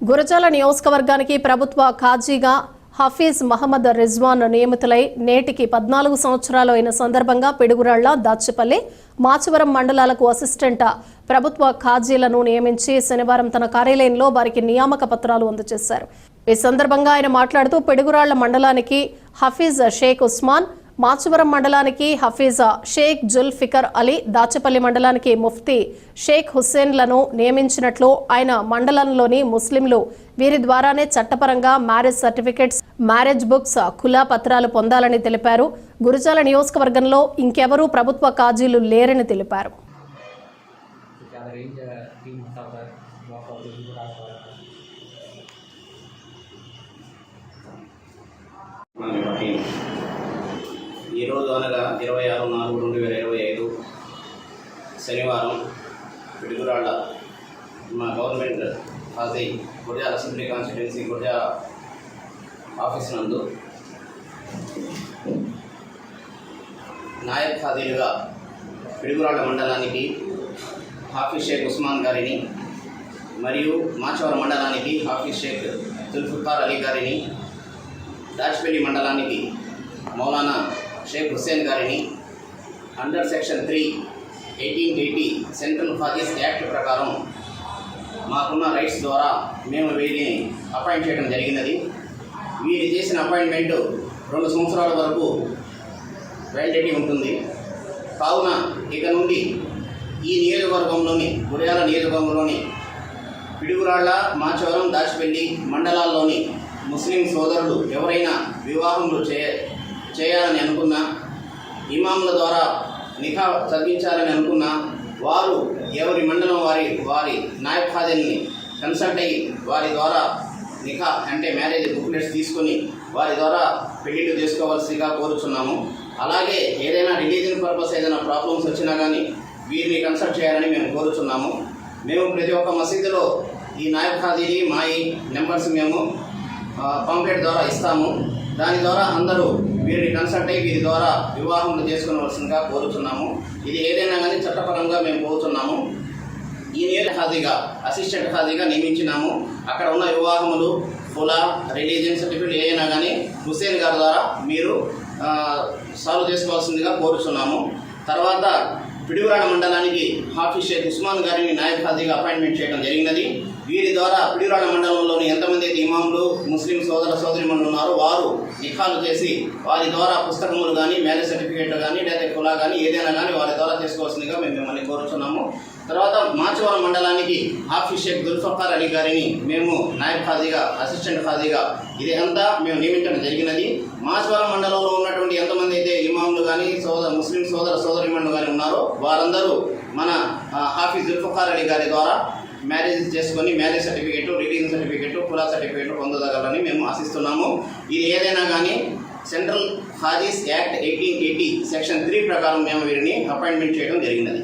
గురజాల నియోజకవర్గానికి ప్రభుత్వ ఖాజీగా హఫీజ్ మహమ్మద్ రిజ్వాన్ నియమితులై నేటికి 14 సంవత్సరాలు అయిన సందర్భంగా పిడుగురాళ్ల, దాచేపల్లి, మాచవరం మండలాలకు అసిస్టెంట్ ప్రభుత్వ ఖాజీలను నియమించి శనివారం తన కార్యాలయంలో వారికి నియామక పత్రాలు అందజేశారు. ఈ సందర్భంగా ఆయన మాట్లాడుతూ పిడుగురాళ్ల మండలానికి హఫీజ్ షేక్ ఉస్మాన్, మాచవరం మండలానికి హఫీజ్ షేక్ జుల్ఫికర్ అలీ, దాచేపల్లి మండలానికి ముఫ్తీ షేక్ హుస్సేన్లను నియమించినట్లు ఆయన మండలంలోని ముస్లింలు వీరి ద్వారానే చట్టపరంగా మ్యారేజ్ సర్టిఫికెట్స్, మ్యారేజ్ బుక్స్, ఖులా పత్రాలు పొందాలని తెలిపారు. గురజాల నియోజకవర్గంలో ఇంకెవరూ ప్రభుత్వ ఖాజీలు లేరని తెలిపారు. ఈరోజు అనగా 26/4/2025 శనివారం పిడుగురాళ్ల మా గవర్నమెంట్ ఖాజీ Gurazala assembly constituency Gurazala office నందు నాయబ్ ఖాజీలుగా పిడుగురాళ్ల మండలానికి హాఫీజ్ షేక్ ఉస్మాన్ గారిని మరియు మాచవరం మండలానికి హాఫీజ్ షేక్ జుల్ఫికార్ అలీ గారిని, దాచేపల్లి మండలానికి మౌలానా షేక్ హుస్సేన్ గారిని అండర్ సెక్షన్ 3 1880 సెంట్రల్ ఖాజీస్ యాక్ట్ ప్రకారం మాకున్న రైట్స్ ద్వారా మేము వీరిని అపాయింట్ చేయడం జరిగినది. వీరు చేసిన అపాయింట్మెంటు 2 సంవత్సరాల వరకు వ్యాలిడిటీ ఉంటుంది. కావున ఇక నుండి ఈ నియోజకవర్గంలోని గురజాల నియోజకవర్గంలోని పిడుగురాళ్ల, మాచవరం, దాచేపల్లి మండలాల్లోని ముస్లిం సోదరులు ఎవరైనా వివాహములు చేయాలని అనుకున్నా, ఇమాముల ద్వారా నిఖా చదివించాలని అనుకున్నా వారు ఎవరి మండలం వారి నాయబ్ ఖాజీని కన్సల్ట్ అయ్యి వారి ద్వారా నిఖా అంటే మ్యారేజ్ బుక్లెట్స్ తీసుకొని వారి ద్వారా పెళ్లిళ్ళు చేసుకోవాల్సిందిగా కోరుచున్నాము. అలాగే ఏదైనా రిలీజియన్ పర్పస్ ఏదైనా ప్రాబ్లమ్స్ వచ్చినా కానీ వీరిని కన్సల్ట్ చేయాలని మేము కోరుచున్నాము. మేము ప్రతి ఒక్క మసీదులో ఈ నాయబ్ ఖాజీని మా ఈ నెంబర్స్ మేము పాంప్లెట్ ద్వారా ఇస్తాము. దాని ద్వారా అందరూ వీరిని కన్సల్ట్ అయ్యి వీరి ద్వారా వివాహములు చేసుకోవాల్సిందిగా కోరుతున్నాము. ఇది ఏదైనా కానీ చట్టపరంగా మేము కోరుతున్నాము. ఈ నియోజక ఖాజీగా అసిస్టెంట్ ఖాజీగా నియమించినాము. అక్కడ ఉన్న వివాహములు, కుల, రిలీజియన్ సర్టిఫికేట్ ఏదైనా కానీ హుస్సేన్ గారి ద్వారా మీరు సాల్వ్ చేసుకోవాల్సిందిగా కోరుతున్నాము. తర్వాత పిడుగురాళ్ల మండలానికి హాఫీజ్ షేక్ ఉస్మాన్ గారిని నాయబ్ ఖాజీగా అపాయింట్మెంట్ చేయడం జరిగినది. వీరి ద్వారా పిడుగురాళ్ల మండలంలోని ఎంతమంది అయితే ఇమాములు, ముస్లిం సోదర సోదరిమణులు ఉన్నారో వారు నిఖాలు చేసి వారి ద్వారా పుస్తకములు కానీ, మ్యారేజ్ సర్టిఫికేట్లు కానీ, లేదా కులా కానీ ఏదైనా కానీ వారి ద్వారా చేసుకోవాల్సిందిగా మేము మిమ్మల్ని కోరుతున్నాము. తర్వాత మాచవరం మండలానికి హాఫీజ్ షేక్ జుల్ఫికార్ అలీ గారిని మేము నాయబ్ ఖాజీగా, అసిస్టెంట్ ఖాజీగా ఇది అంతా మేము నియమించడం జరిగినది. మాచవరం మండలంలో ఉన్నటువంటి ఎంతమంది అయితే ఇమాములు కానీ, ముస్లిం సోదర సోదరిమణులు కానీ ఉన్నారో వారందరూ మన హాఫీజ్ జుల్ఫికార్ అలీ గారి ద్వారా మ్యారేజ్ చేసుకొని మ్యారేజ్ సర్టిఫికేట్, రిలీజియన్ సర్టిఫికేట్, కులా సర్టిఫికేట్ పొందగలరని మేము ఆశిస్తున్నాము. ఇది ఏదైనా కానీ సెంట్రల్ ఖాజీస్ యాక్ట్ 1880 సెక్షన్ 3 ప్రకారం మేము వీరిని అపాయింట్మెంట్ చేయడం జరిగినది.